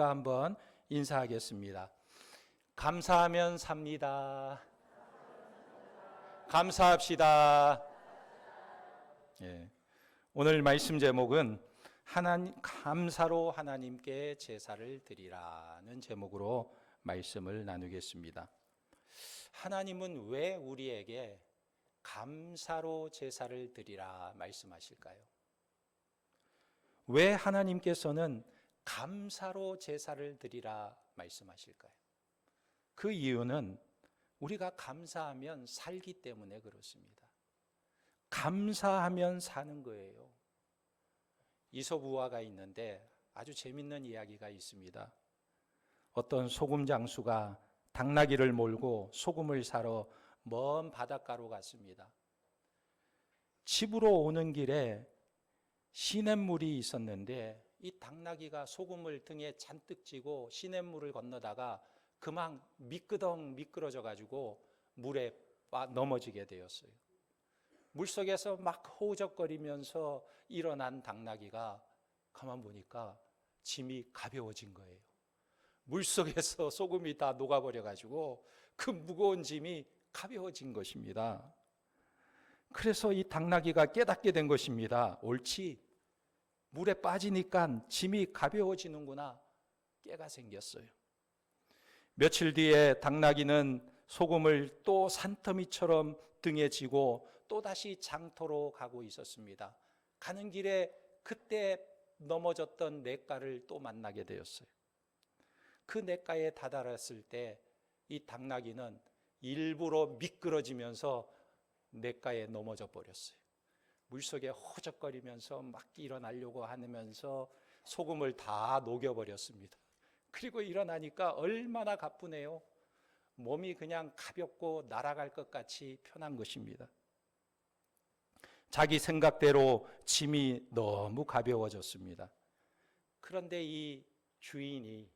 한번 인사하겠습니다. 감사하면 삽니다. 감사합시다. 예. 오늘 말씀 제목은 감사로 하나님께 제사를 드리라는 제목으로 말씀을 나누겠습니다. 하나님은 왜 우리에게 감사로 제사를 드리라 말씀하실까요? 왜 하나님께서는 감사로 제사를 드리라 말씀하실까요? 그 이유는 우리가 감사하면 살기 때문에 그렇습니다. 감사하면 사는 거예요. 이솝우화가 있는데 아주 재밌는 이야기가 있습니다. 어떤 소금 장수가 당나귀를 몰고 소금을 사러 먼 바닷가로 갔습니다. 집으로 오는 길에 시냇물이 있었는데 이 당나귀가 소금을 등에 잔뜩 지고 시냇물을 건너다가 그만 미끄러져 가지고 물에 넘어지게 되었어요. 물속에서 막 호적거리면서 일어난 당나귀가 가만 보니까 짐이 가벼워진 거예요. 물속에서 소금이 다 녹아버려 가지고 그 무거운 짐이 가벼워진 것입니다. 그래서 이 당나귀가 깨닫게 된 것입니다. 옳지, 물에 빠지니까 짐이 가벼워지는구나, 깨가 생겼어요. 며칠 뒤에 당나귀는 소금을 또 산더미처럼 등에 지고 또다시 장터로 가고 있었습니다. 가는 길에 그때 넘어졌던 냇가를 또 만나게 되었어요. 그 냇가에 다다랐을 때 이 당나귀는 일부러 미끄러지면서 냇가에 넘어져 버렸어요. 물속에 호적거리면서 막 일어나려고 하면서 소금을 다 녹여버렸습니다. 그리고 일어나니까 얼마나 가쁘네요. 몸이 그냥 가볍고 날아갈 것 같이 편한 것입니다. 자기 생각대로 짐이 너무 가벼워졌습니다. 그런데 이 주인이,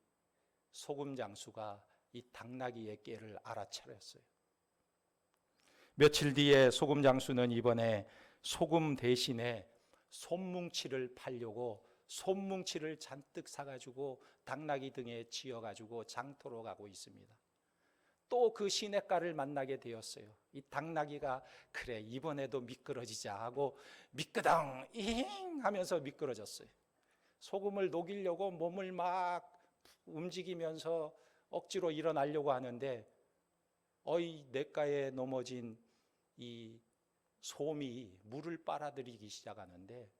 소금 장수가 이 당나귀의 깨를 알아차렸어요. 며칠 뒤에 소금 장수는 이번에 소금 대신에 솜뭉치를 팔려고 솜뭉치를 잔뜩 사가지고 당나귀 등에 지어가지고 장터로 가고 있습니다. 또 그 시냇가를 만나게 되었어요. 이 당나귀가 그래 이번에도 미끄러지자 하고 미끄덩 잉 하면서 미끄러졌어요. 소금을 녹이려고 몸을 막 움직이면서 억지로 일어나려고 하는데 냇가에 넘어진 이 솜이 물을 빨아들이기 시작하는데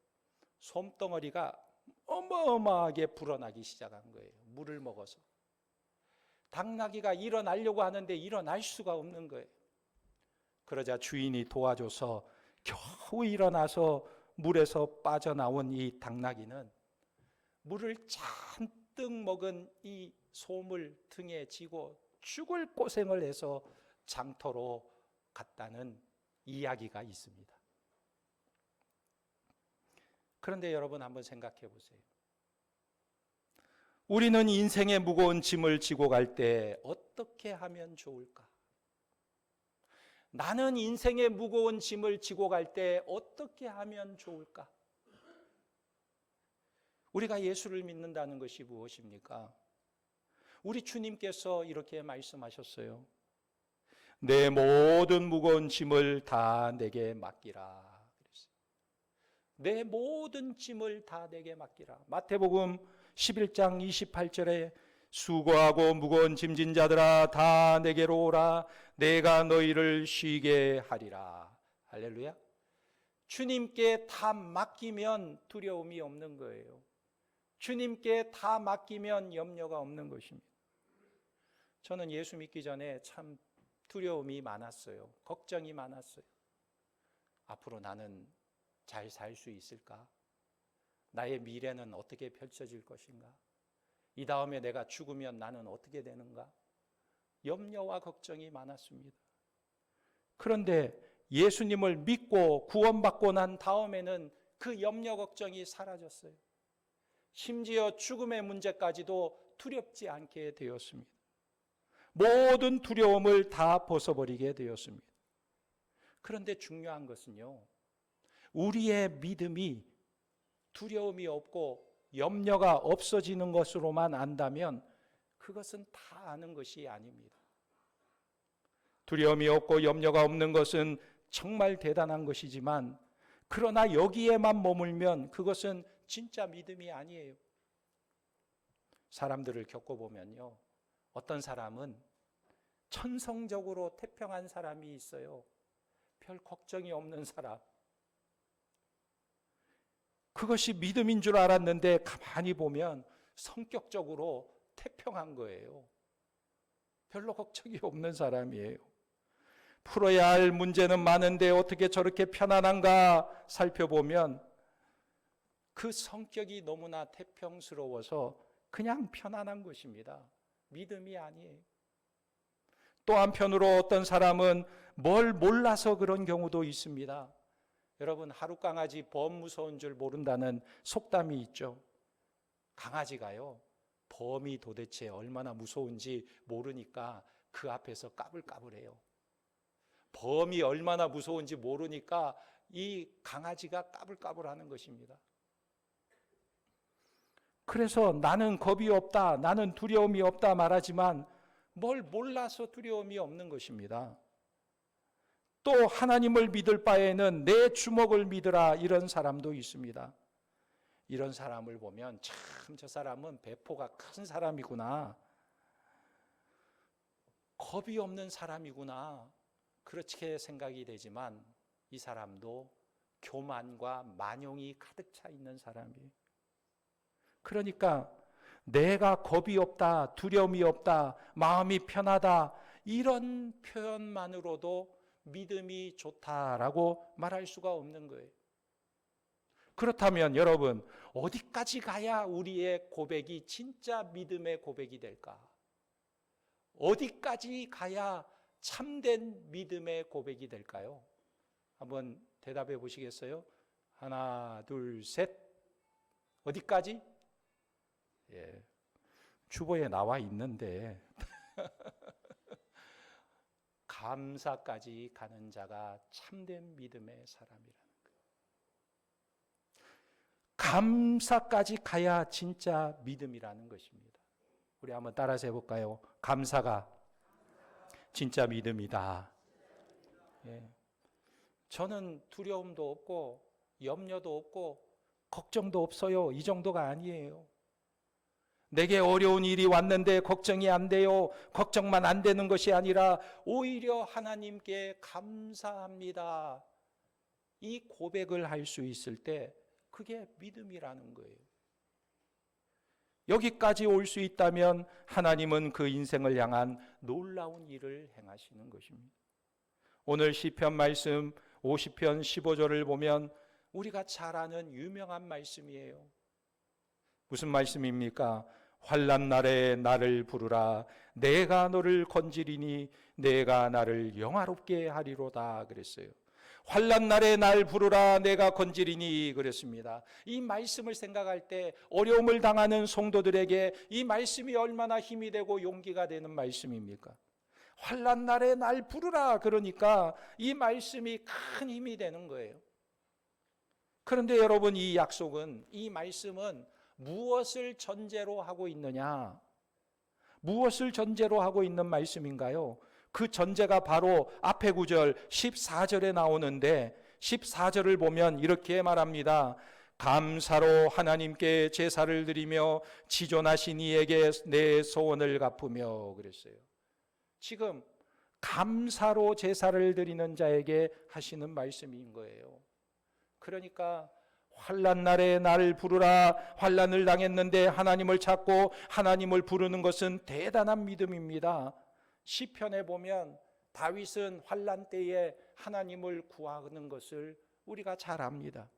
솜덩어리가 어마어마하게 불어나기 시작한 거예요. 물을 먹어서. 당나귀가 일어나려고 하는데 일어날 수가 없는 거예요. 그러자 주인이 도와줘서 겨우 일어나서 물에서 빠져나온 이 당나귀는 물을 잔뜩 먹은 이 솜을 등에 지고 죽을 고생을 해서 장터로 갔다는 이야기가 있습니다. 그런데 여러분 한번 생각해 보세요. 우리는 인생의 무거운 짐을 지고 갈 때 어떻게 하면 좋을까? 나는 인생의 무거운 짐을 지고 갈 때 어떻게 하면 좋을까? 우리가 예수를 믿는다는 것이 무엇입니까? 우리 주님께서 이렇게 말씀하셨어요. 내 모든 무거운 짐을 다 내게 맡기라. 내 모든 짐을 다 내게 맡기라. 마태복음 11장 28절에 수고하고 무거운 짐진 자들아 다 내게로 오라. 내가 너희를 쉬게 하리라. 할렐루야. 주님께 다 맡기면 두려움이 없는 거예요. 주님께 다 맡기면 염려가 없는 것입니다. 저는 예수 믿기 전에 참 두려움이 많았어요. 걱정이 많았어요. 앞으로 나는 잘 살 수 있을까? 나의 미래는 어떻게 펼쳐질 것인가? 이 다음에 내가 죽으면 나는 어떻게 되는가? 염려와 걱정이 많았습니다. 그런데 예수님을 믿고 구원받고 난 다음에는 그 염려 걱정이 사라졌어요. 심지어 죽음의 문제까지도 두렵지 않게 되었습니다. 모든 두려움을 다 벗어버리게 되었습니다. 그런데 중요한 것은요, 우리의 믿음이 두려움이 없고 염려가 없어지는 것으로만 안다면 그것은 다 아는 것이 아닙니다. 두려움이 없고 염려가 없는 것은 정말 대단한 것이지만 그러나 여기에만 머물면 그것은 진짜 믿음이 아니에요. 사람들을 겪어보면요, 어떤 사람은 천성적으로 태평한 사람이 있어요. 별 걱정이 없는 사람. 그것이 믿음인 줄 알았는데 가만히 보면 성격적으로 태평한 거예요. 별로 걱정이 없는 사람이에요. 풀어야 할 문제는 많은데 어떻게 저렇게 편안한가 살펴보면 그 성격이 너무나 태평스러워서 그냥 편안한 것입니다. 믿음이 아니에요. 또 한편으로 어떤 사람은 뭘 몰라서 그런 경우도 있습니다. 여러분, 하루 강아지 범 무서운 줄 모른다는 속담이 있죠. 강아지가요, 범이 도대체 얼마나 무서운지 모르니까 그 앞에서 까불까불해요. 범이 얼마나 무서운지 모르니까 이 강아지가 까불까불하는 것입니다. 그래서 나는 겁이 없다, 나는 두려움이 없다 말하지만 뭘 몰라서 두려움이 없는 것입니다. 또 하나님을 믿을 바에는 내 주먹을 믿으라, 이런 사람도 있습니다. 이런 사람을 보면 참 저 사람은 배포가 큰 사람이구나, 겁이 없는 사람이구나, 그렇게 생각이 되지만 이 사람도 교만과 만용이 가득 차 있는 사람이에요. 그러니까 내가 겁이 없다, 두려움이 없다, 마음이 편하다, 이런 표현만으로도 믿음이 좋다라고 말할 수가 없는 거예요. 그렇다면 여러분, 어디까지 가야 우리의 고백이 진짜 믿음의 고백이 될까? 어디까지 가야 참된 믿음의 고백이 될까요? 한번 대답해 보시겠어요? 하나, 둘, 셋. 어디까지? 예, 주보에 나와 있는데 감사까지 가는 자가 참된 믿음의 사람이라는 거예요. 감사까지 가야 진짜 믿음이라는 것입니다. 우리 한번 따라서 해볼까요? 감사가 진짜 믿음이다. 예. 저는 두려움도 없고 염려도 없고 걱정도 없어요, 이 정도가 아니에요. 내게 어려운 일이 왔는데 걱정이 안 돼요. 걱정만 안 되는 것이 아니라 오히려 하나님께 감사합니다, 이 고백을 할 수 있을 때 그게 믿음이라는 거예요. 여기까지 올 수 있다면 하나님은 그 인생을 향한 놀라운 일을 행하시는 것입니다. 오늘 시편 말씀 50편 15절을 보면 우리가 잘 아는 유명한 말씀이에요. 무슨 말씀입니까? 환난 날에 나를 부르라, 내가 너를 건지리니 내가 나를 영화롭게 하리로다 그랬어요. 환난 날에 날 부르라, 내가 건지리니 그랬습니다. 이 말씀을 생각할 때 어려움을 당하는 성도들에게 이 말씀이 얼마나 힘이 되고 용기가 되는 말씀입니까? 환난 날에 날 부르라, 그러니까 이 말씀이 큰 힘이 되는 거예요. 그런데 여러분, 이 약속은, 이 말씀은 무엇을 전제로 하고 있느냐? 무엇을 전제로 하고 있는 말씀인가요? 그 전제가 바로 앞에 구절 14절에 나오는데 14절을 보면 이렇게 말합니다. 감사로 하나님께 제사를 드리며 지존하신 이에게 내 소원을 갚으며 그랬어요. 지금 감사로 제사를 드리는 자에게 하시는 말씀인 거예요. 그러니까 환난 날에 나를 부르라, 환난을 당했는데 하나님을 찾고 하나님을 부르는 것은 대단한 믿음입니다. 시편에 보면 다윗은 환난 때에 하나님을 구하는 것을 우리가 잘 압니다.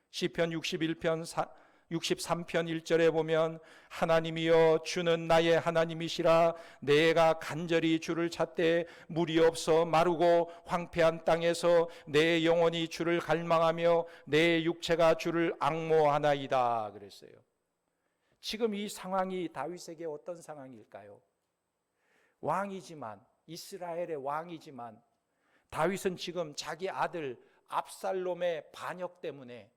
시편 63편 1절에 보면 하나님이여 주는 나의 하나님이시라, 내가 간절히 주를 찾되 물이 없어 마르고 황폐한 땅에서 내 영혼이 주를 갈망하며 내 육체가 주를 앙모하나이다 그랬어요. 지금 이 상황이 다윗에게 어떤 상황일까요? 왕이지만, 이스라엘의 왕이지만 다윗은 지금 자기 아들 압살롬의 반역 때문에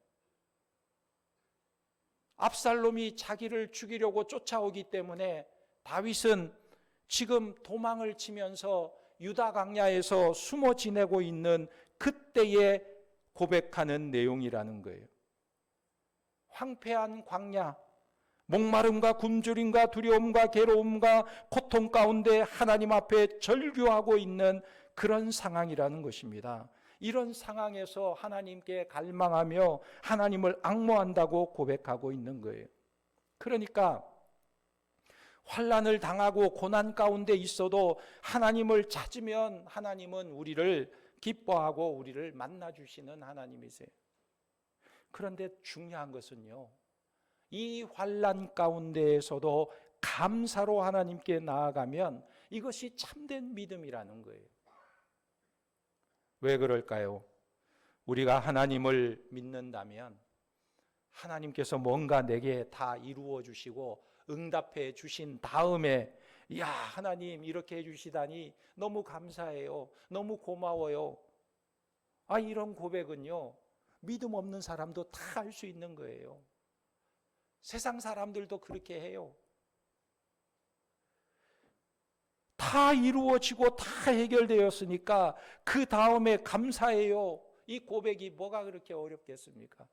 압살롬이 자기를 죽이려고 쫓아오기 때문에 다윗은 지금 도망을 치면서 유다 광야에서 숨어 지내고 있는 그때에 고백하는 내용이라는 거예요. 황폐한 광야, 목마름과 굶주림과 두려움과 괴로움과 고통 가운데 하나님 앞에 절규하고 있는 그런 상황이라는 것입니다. 이런 상황에서 하나님께 갈망하며 하나님을 앙모한다고 고백하고 있는 거예요. 그러니까 환난을 당하고 고난 가운데 있어도 하나님을 찾으면 하나님은 우리를 기뻐하고 우리를 만나주시는 하나님이세요. 그런데 중요한 것은요, 이 환난 가운데에서도 감사로 하나님께 나아가면 이것이 참된 믿음이라는 거예요. 왜 그럴까요? 우리가 하나님을 믿는다면 하나님께서 뭔가 내게 다 이루어 주시고 응답해 주신 다음에, 야, 하나님 이렇게 해주시다니 너무 감사해요, 너무 고마워요, 이런 고백은요, 믿음 없는 사람도 다 할 수 있는 거예요. 세상 사람들도 그렇게 해요. 다 이루어지고 다 해결되었으니까 그 다음에 감사해요, 이 고백이 뭐가 그렇게 어렵겠습니까?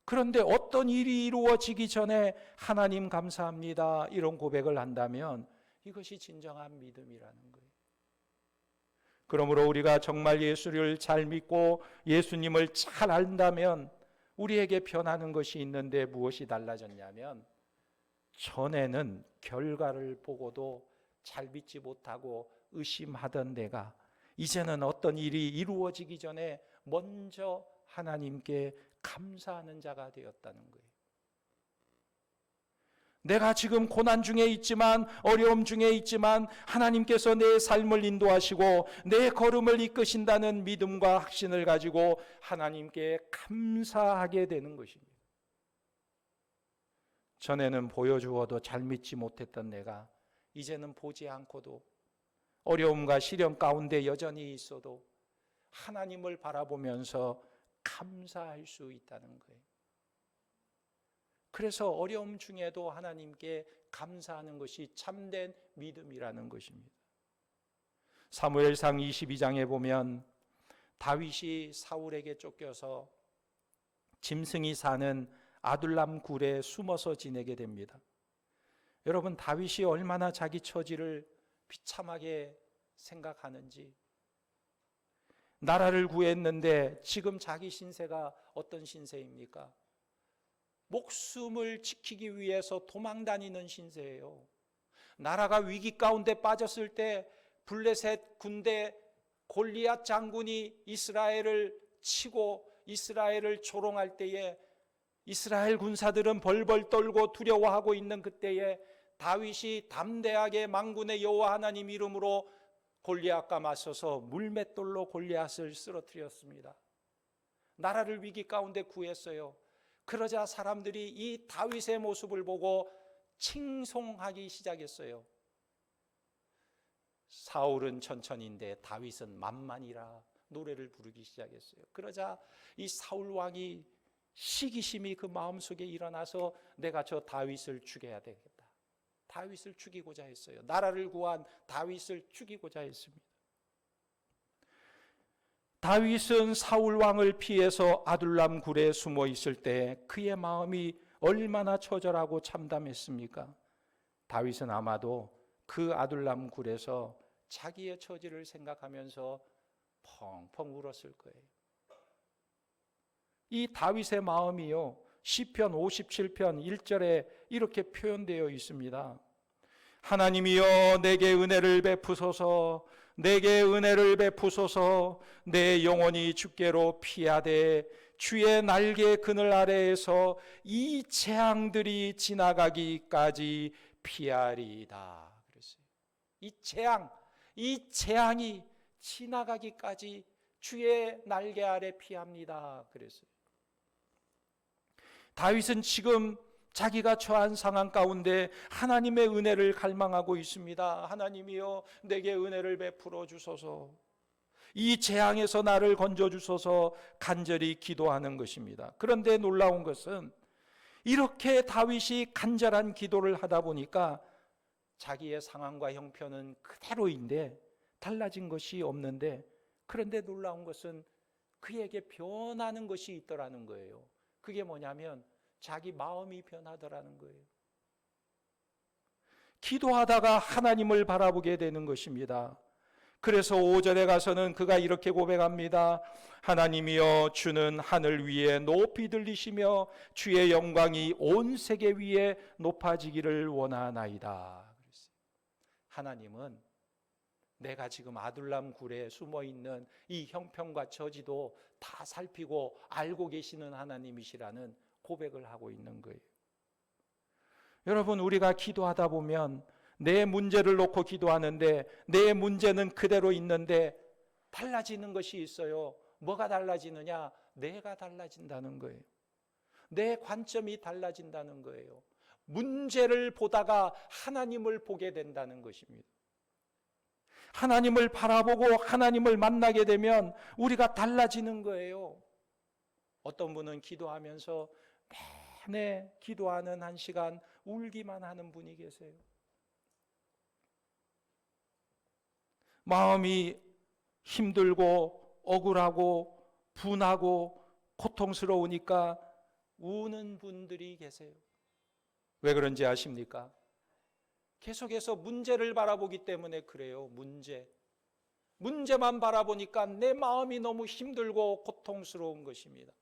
그런데 어떤 일이 이루어지기 전에 하나님 감사합니다, 이런 고백을 한다면 이것이 진정한 믿음이라는 거예요. 그러므로 우리가 정말 예수를 잘 믿고 예수님을 잘 안다면 우리에게 변하는 것이 있는데, 무엇이 달라졌냐면, 전에는 결과를 보고도 잘 믿지 못하고 의심하던 내가 이제는 어떤 일이 이루어지기 전에 먼저 하나님께 감사하는 자가 되었다는 거예요. 내가 지금 고난 중에 있지만, 어려움 중에 있지만 하나님께서 내 삶을 인도하시고 내 걸음을 이끄신다는 믿음과 확신을 가지고 하나님께 감사하게 되는 것입니다. 전에는 보여주어도 잘 믿지 못했던 내가 이제는 보지 않고도 어려움과 시련 가운데 여전히 있어도 하나님을 바라보면서 감사할 수 있다는 거예요. 그래서 어려움 중에도 하나님께 감사하는 것이 참된 믿음이라는 것입니다. 사무엘상 22장에 보면 다윗이 사울에게 쫓겨서 짐승이 사는 아둘람 굴에 숨어서 지내게 됩니다. 여러분, 다윗이 얼마나 자기 처지를 비참하게 생각하는지, 나라를 구했는데 지금 자기 신세가 어떤 신세입니까? 목숨을 지키기 위해서 도망다니는 신세예요. 나라가 위기 가운데 빠졌을 때 블레셋 군대 골리앗 장군이 이스라엘을 치고 이스라엘을 조롱할 때에 이스라엘 군사들은 벌벌 떨고 두려워하고 있는 그때에 다윗이 담대하게 만군의 여호와 하나님 이름으로 골리앗과 맞서서 물맷돌로 골리앗을 쓰러뜨렸습니다. 나라를 위기 가운데 구했어요. 그러자 사람들이 이 다윗의 모습을 보고 칭송하기 시작했어요. 사울은 천천히인데 다윗은 만만이라 노래를 부르기 시작했어요. 그러자 이 사울 왕이 시기심이 그 마음속에 일어나서 내가 저 다윗을 죽여야 되겠다, 다윗을 죽이고자 했어요. 나라를 구한 다윗을 죽이고자 했습니다. 다윗은 사울 왕을 피해서 아둘람 굴에 숨어 있을 때 그의 마음이 얼마나 처절하고 참담했습니까? 다윗은 아마도 그 아둘람 굴에서 자기의 처지를 생각하면서 펑펑 울었을 거예요. 이 다윗의 마음이요, 시편 57편 1절에 이렇게 표현되어 있습니다. 하나님이여 내게 은혜를 베푸소서, 내게 은혜를 베푸소서. 내 영혼이 주께로 피하되 주의 날개 그늘 아래에서 이 재앙들이 지나가기까지 피하리이다. 그랬어요. 이 재앙이 지나가기까지 주의 날개 아래 피합니다. 그랬어요. 다윗은 지금 자기가 처한 상황 가운데 하나님의 은혜를 갈망하고 있습니다. 하나님이여 내게 은혜를 베풀어 주소서, 이 재앙에서 나를 건져 주소서 간절히 기도하는 것입니다. 그런데 놀라운 것은 이렇게 다윗이 간절한 기도를 하다 보니까 자기의 상황과 형편은 그대로인데 달라진 것이 없는데, 그런데 놀라운 것은 그에게 변하는 것이 있더라는 거예요. 그게 뭐냐면 자기 마음이 변하더라는 거예요. 기도하다가 하나님을 바라보게 되는 것입니다. 그래서 5절에 가서는 그가 이렇게 고백합니다. 하나님이여, 주는 하늘 위에 높이 들리시며 주의 영광이 온 세계 위에 높아지기를 원하나이다. 하나님은 내가 지금 아둘람 굴에 숨어있는 이 형편과 처지도 다 살피고 알고 계시는 하나님이시라는 고백을 하고 있는 거예요. 여러분, 우리가 기도하다 보면 내 문제를 놓고 기도하는데 내 문제는 그대로 있는데 달라지는 것이 있어요. 뭐가 달라지느냐? 내가 달라진다는 거예요. 내 관점이 달라진다는 거예요. 문제를 보다가 하나님을 보게 된다는 것입니다. 하나님을 바라보고 하나님을 만나게 되면 우리가 달라지는 거예요. 어떤 분은 기도하면서 내내 기도하는 한 시간 울기만 하는 분이 계세요. 마음이 힘들고 억울하고 분하고 고통스러우니까 우는 분들이 계세요. 왜 그런지 아십니까? 계속해서 문제를 바라보기 때문에 그래요. 문제만 바라보니까 내 마음이 너무 힘들고 고통스러운 것입니다.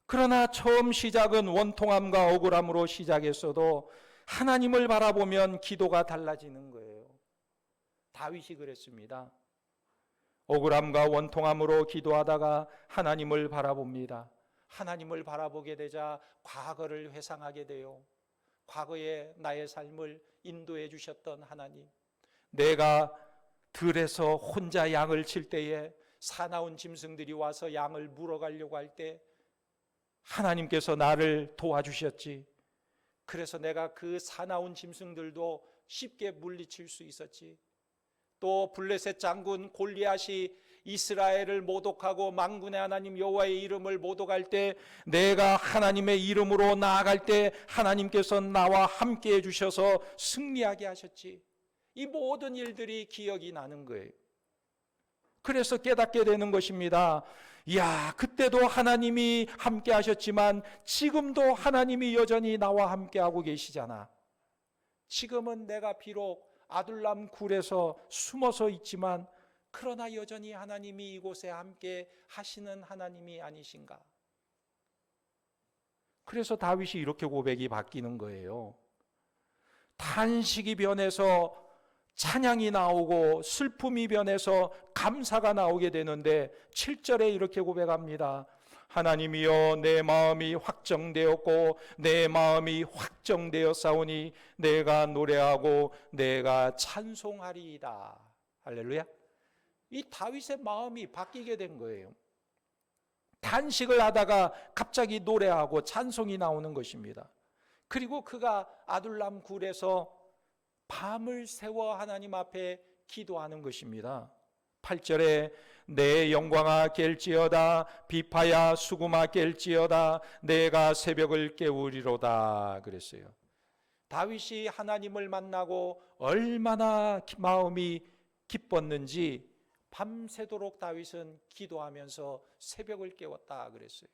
그러나 처음 시작은 원통함과 억울함으로 시작했어도 하나님을 바라보면 기도가 달라지는 거예요. 다윗이 그랬습니다. 억울함과 원통함으로 기도하다가 하나님을 바라봅니다. 하나님을 바라보게 되자 과거를 회상하게 돼요. 과거에 나의 삶을 인도해 주셨던 하나님, 내가 들에서 혼자 양을 칠 때에 사나운 짐승들이 와서 양을 물어가려고 할 때 하나님께서 나를 도와주셨지. 그래서 내가 그 사나운 짐승들도 쉽게 물리칠 수 있었지. 또 블레셋 장군 골리앗이 이스라엘을 모독하고 만군의 하나님 여호와의 이름을 모독할 때 내가 하나님의 이름으로 나아갈 때 하나님께서 나와 함께 해주셔서 승리하게 하셨지. 이 모든 일들이 기억이 나는 거예요. 그래서 깨닫게 되는 것입니다. 이야, 그때도 하나님이 함께 하셨지만 지금도 하나님이 여전히 나와 함께 하고 계시잖아. 지금은 내가 비록 아둘람 굴에서 숨어서 있지만 그러나 여전히 하나님이 이곳에 함께 하시는 하나님이 아니신가? 그래서 다윗이 이렇게 고백이 바뀌는 거예요. 탄식이 변해서 찬양이 나오고 슬픔이 변해서 감사가 나오게 되는데 7절에 이렇게 고백합니다. 하나님이여, 내 마음이 확정되었고 내 마음이 확정되었사오니 내가 노래하고 내가 찬송하리이다. 할렐루야. 이 다윗의 마음이 바뀌게 된 거예요. 탄식을 하다가 갑자기 노래하고 찬송이 나오는 것입니다. 그리고 그가 아둘람 굴에서 밤을 새워 하나님 앞에 기도하는 것입니다. 8절에 내 영광아 깰지어다, 비파야 수구마 깰지어다, 내가 새벽을 깨우리로다 그랬어요. 다윗이 하나님을 만나고 얼마나 마음이 기뻤는지 밤새도록 다윗은 기도하면서 새벽을 깨웠다 그랬어요.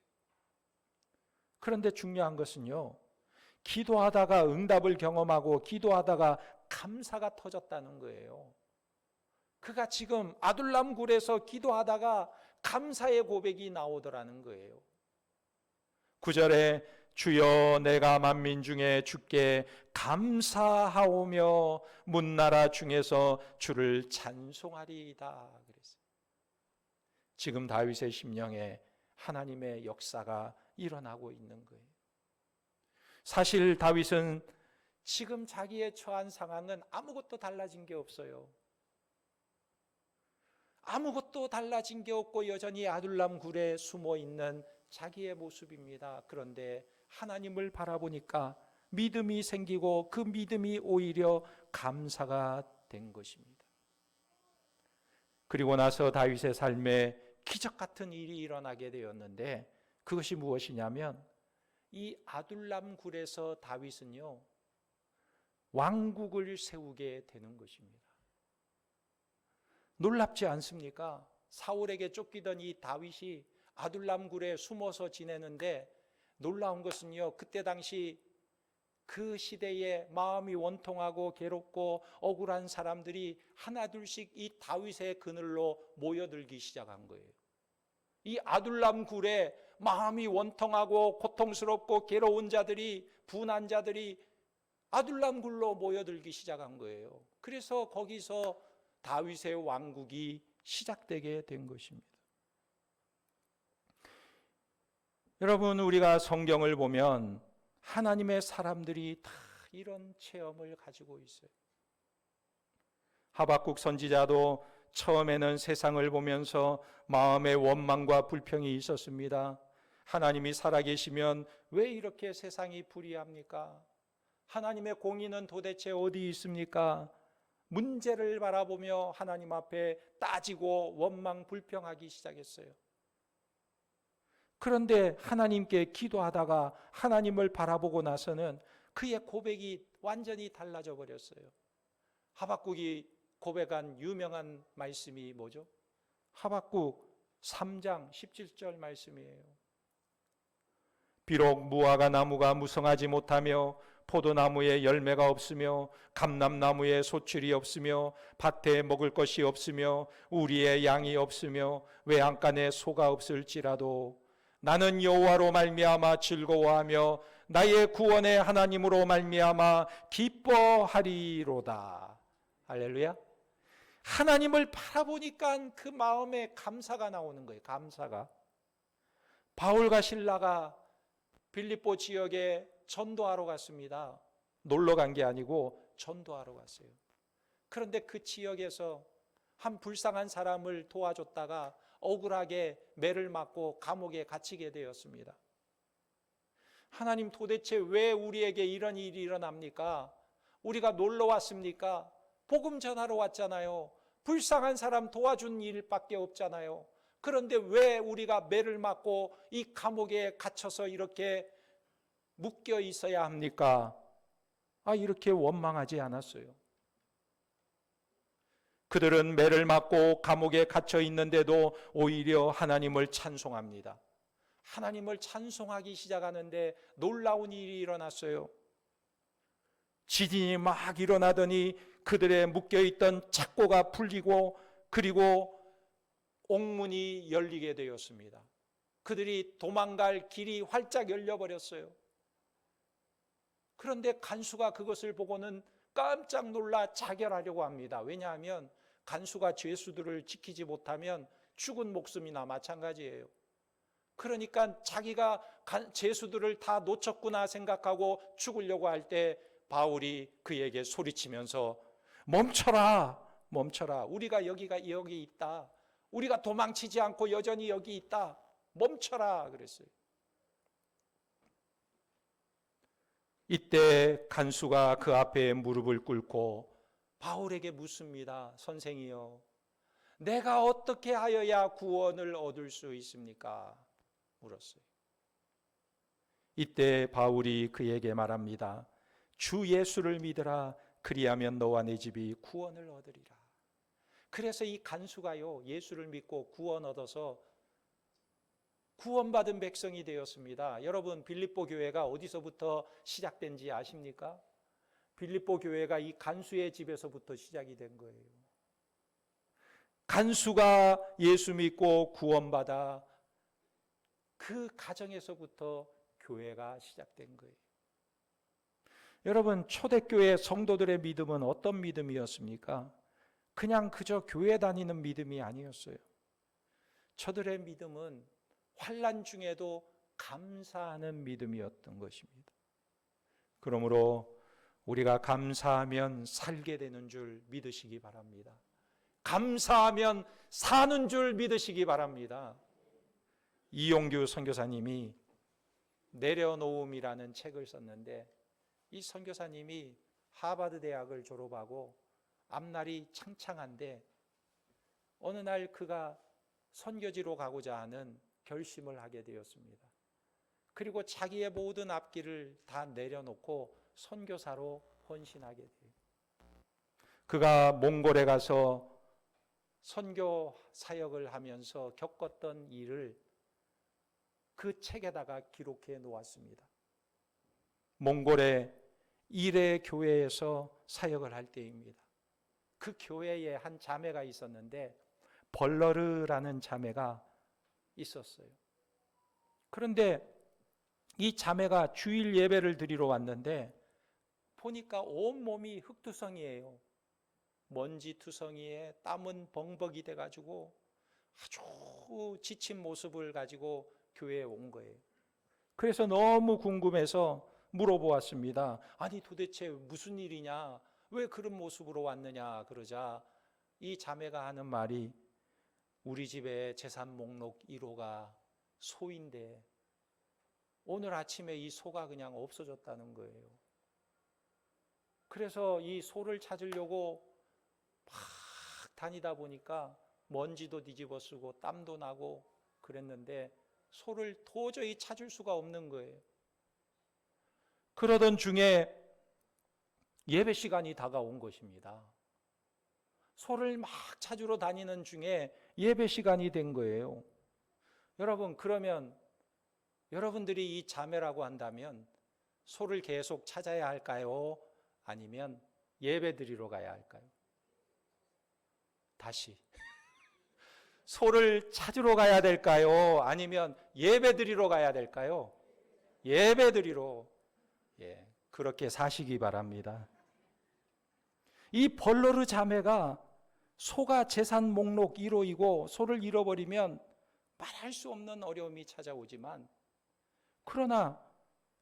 그런데 중요한 것은요, 기도하다가 응답을 경험하고 기도하다가 감사가 터졌다는 거예요. 그가 지금 아둘람 굴에서 기도하다가 감사의 고백이 나오더라는 거예요. 9절에 주여, 내가 만민 중에 주께 감사하오며 문나라 중에서 주를 찬송하리이다 그랬어요. 지금 다윗의 심령에 하나님의 역사가 일어나고 있는 거예요. 사실 다윗은 지금 자기의 처한 상황은 아무것도 달라진 게 없어요. 아무것도 달라진 게 없고 여전히 아둘람 굴에 숨어 있는 자기의 모습입니다. 그런데 하나님을 바라보니까 믿음이 생기고 그 믿음이 오히려 감사가 된 것입니다. 그리고 나서 다윗의 삶에 기적 같은 일이 일어나게 되었는데 그것이 무엇이냐면 이 아둘람 굴에서 다윗은요, 왕국을 세우게 되는 것입니다. 놀랍지 않습니까? 사울에게 쫓기던 이 다윗이 아둘람 굴에 숨어서 지내는데, 놀라운 것은요, 그때 당시 그 시대에 마음이 원통하고 괴롭고 억울한 사람들이 하나둘씩 이 다윗의 그늘로 모여들기 시작한 거예요. 이 아둘람 굴에 마음이 원통하고 고통스럽고 괴로운 자들이, 분한 자들이 아둘람 굴로 모여들기 시작한 거예요. 그래서 거기서 다윗의 왕국이 시작되게 된 것입니다. 여러분, 우리가 성경을 보면 하나님의 사람들이 다 이런 체험을 가지고 있어요. 하박국 선지자도 처음에는 세상을 보면서 마음의 원망과 불평이 있었습니다. 하나님이 살아계시면 왜 이렇게 세상이 불의합니까? 하나님의 공의는 도대체 어디 있습니까? 문제를 바라보며 하나님 앞에 따지고 원망 불평하기 시작했어요. 그런데 하나님께 기도하다가 하나님을 바라보고 나서는 그의 고백이 완전히 달라져 버렸어요. 하박국이 고백한 유명한 말씀이 뭐죠? 하박국 3장 17절 말씀이에요. 비록 무화과 나무가 무성하지 못하며 포도나무에 열매가 없으며 감람나무에 소출이 없으며 밭에 먹을 것이 없으며 우리의 양이 없으며 외양간에 소가 없을지라도 나는 여호와로 말미암아 즐거워하며 나의 구원의 하나님으로 말미암아 기뻐하리로다. 할렐루야. 하나님을 바라보니까 그 마음에 감사가 나오는 거예요. 감사가. 바울과 실라가 빌립보 지역에 전도하러 갔습니다. 놀러 간 게 아니고 전도하러 갔어요. 그런데 그 지역에서 한 불쌍한 사람을 도와줬다가 억울하게 매를 맞고 감옥에 갇히게 되었습니다. 하나님, 도대체 왜 우리에게 이런 일이 일어납니까? 우리가 놀러 왔습니까? 복음 전하러 왔잖아요. 불쌍한 사람 도와준 일밖에 없잖아요. 그런데 왜 우리가 매를 맞고 이 감옥에 갇혀서 이렇게 묶여 있어야 합니까? 이렇게 원망하지 않았어요. 그들은 매를 맞고 감옥에 갇혀 있는데도 오히려 하나님을 찬송합니다. 하나님을 찬송하기 시작하는데 놀라운 일이 일어났어요. 지진이 막 일어나더니 그들의 묶여있던 착고가 풀리고 그리고 옥문이 열리게 되었습니다. 그들이 도망갈 길이 활짝 열려버렸어요. 그런데 간수가 그것을 보고는 깜짝 놀라 자결하려고 합니다. 왜냐하면 간수가 죄수들을 지키지 못하면 죽은 목숨이나 마찬가지예요. 그러니까 자기가 죄수들을 다 놓쳤구나 생각하고 죽으려고 할 때 바울이 그에게 소리치면서 멈춰라, 멈춰라. 우리가 여기 있다. 우리가 도망치지 않고 여전히 여기 있다. 멈춰라 그랬어요. 이때 간수가 그 앞에 무릎을 꿇고 바울에게 묻습니다. 선생이여, 내가 어떻게 하여야 구원을 얻을 수 있습니까? 물었어요. 이때 바울이 그에게 말합니다. 주 예수를 믿으라. 그리하면 너와 네 집이 구원을 얻으리라. 그래서 이 간수가요, 예수를 믿고 구원 얻어서 구원받은 백성이 되었습니다. 여러분, 빌립보 교회가 어디서부터 시작된지 아십니까? 빌립보 교회가 이 간수의 집에서부터 시작이 된 거예요. 간수가 예수 믿고 구원받아 그 가정에서부터 교회가 시작된 거예요. 여러분, 초대교회 성도들의 믿음은 어떤 믿음이었습니까? 그냥 그저 교회 다니는 믿음이 아니었어요. 저들의 믿음은 환난 중에도 감사하는 믿음이었던 것입니다. 그러므로 우리가 감사하면 살게 되는 줄 믿으시기 바랍니다. 감사하면 사는 줄 믿으시기 바랍니다. 이용규 선교사님이 내려놓음이라는 책을 썼는데, 이 선교사님이 하버드 대학을 졸업하고 앞날이 창창한데 어느 날 그가 선교지로 가고자 하는 결심을 하게 되었습니다. 그리고 자기의 모든 앞길을 다 내려놓고 선교사로 헌신하게 돼요. 그가 몽골에 가서 선교 사역을 하면서 겪었던 일을 그 책에다가 기록해 놓았습니다. 몽골의 일회 교회에서 사역을 할 때입니다. 그 교회에 한 자매가 있었는데 벌러르라는 자매가 있었어요. 그런데 이 자매가 주일 예배를 드리러 왔는데 보니까 온몸이 흙투성이에요. 먼지투성이에 땀은 벙벅이 돼가지고 아주 지친 모습을 가지고 교회에 온 거예요. 그래서 너무 궁금해서 물어보았습니다. 아니 도대체 무슨 일이냐? 왜 그런 모습으로 왔느냐? 그러자 이 자매가 하는 말이 우리 집에 재산 목록 1호가 소인데 오늘 아침에 이 소가 그냥 없어졌다는 거예요. 그래서 이 소를 찾으려고 막 다니다 보니까 먼지도 뒤집어 쓰고 땀도 나고 그랬는데 소를 도저히 찾을 수가 없는 거예요. 그러던 중에 예배 시간이 다가온 것입니다. 소를 막 찾으러 다니는 중에 예배 시간이 된 거예요. 여러분, 그러면 여러분들이 이 자매라고 한다면 소를 계속 찾아야 할까요? 아니면 예배 드리러 가야 할까요? 다시 소를 찾으러 가야 될까요? 아니면 예배 드리러 가야 될까요? 예배 드리러. 그렇게 사시기 바랍니다. 이 벌로르 자매가 소가 재산 목록 1호이고 소를 잃어버리면 말할 수 없는 어려움이 찾아오지만 그러나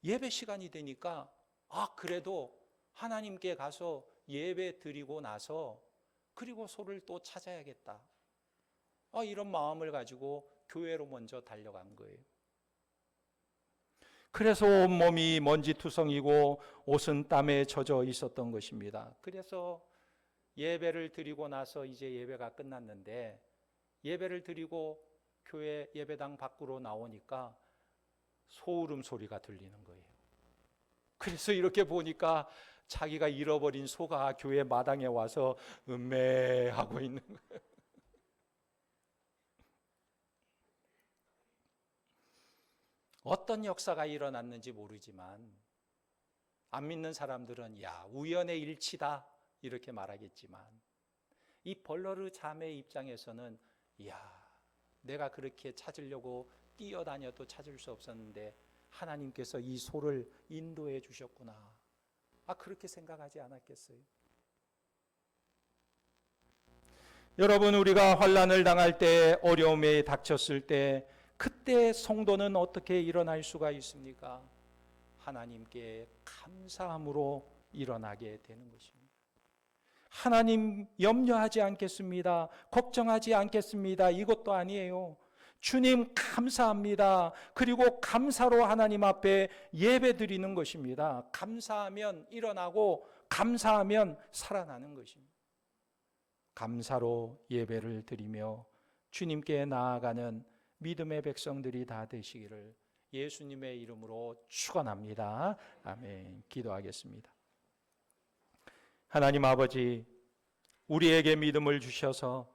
예배 시간이 되니까 그래도 하나님께 가서 예배 드리고 나서 그리고 소를 또 찾아야겠다. 이런 마음을 가지고 교회로 먼저 달려간 거예요. 그래서 온몸이 먼지투성이고 옷은 땀에 젖어 있었던 것입니다. 그래서 예배를 드리고 나서 이제 예배가 끝났는데 예배를 드리고 교회 예배당 밖으로 나오니까 소울음 소리가 들리는 거예요. 그래서 이렇게 보니까 자기가 잃어버린 소가 교회 마당에 와서 음매하고 있는 거예요. 어떤 역사가 일어났는지 모르지만 안 믿는 사람들은 우연의 일치다 이렇게 말하겠지만 이 벌러르 자매 입장에서는 내가 그렇게 찾으려고 뛰어다녀도 찾을 수 없었는데 하나님께서 이 소를 인도해 주셨구나. 그렇게 생각하지 않았겠어요? 여러분, 우리가 환난을 당할 때, 어려움에 닥쳤을 때 그때 성도는 어떻게 일어날 수가 있습니까? 하나님께 감사함으로 일어나게 되는 것입니다. 하나님 염려하지 않겠습니다. 걱정하지 않겠습니다. 이것도 아니에요. 주님 감사합니다. 그리고 감사로 하나님 앞에 예배 드리는 것입니다. 감사하면 일어나고 감사하면 살아나는 것입니다. 감사로 예배를 드리며 주님께 나아가는 믿음의 백성들이 다 되시기를 예수님의 이름으로 축원합니다. 아멘. 기도하겠습니다. 하나님 아버지, 우리에게 믿음을 주셔서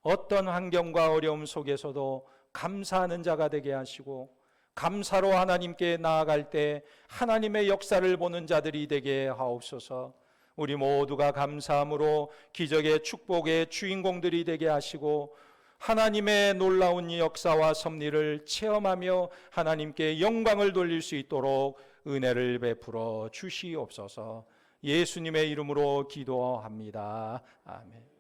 어떤 환경과 어려움 속에서도 감사하는 자가 되게 하시고 감사로 하나님께 나아갈 때 하나님의 역사를 보는 자들이 되게 하옵소서. 우리 모두가 감사함으로 기적의 축복의 주인공들이 되게 하시고 하나님의 놀라운 역사와 섭리를 체험하며 하나님께 영광을 돌릴 수 있도록 은혜를 베풀어 주시옵소서. 예수님의 이름으로 기도합니다. 아멘.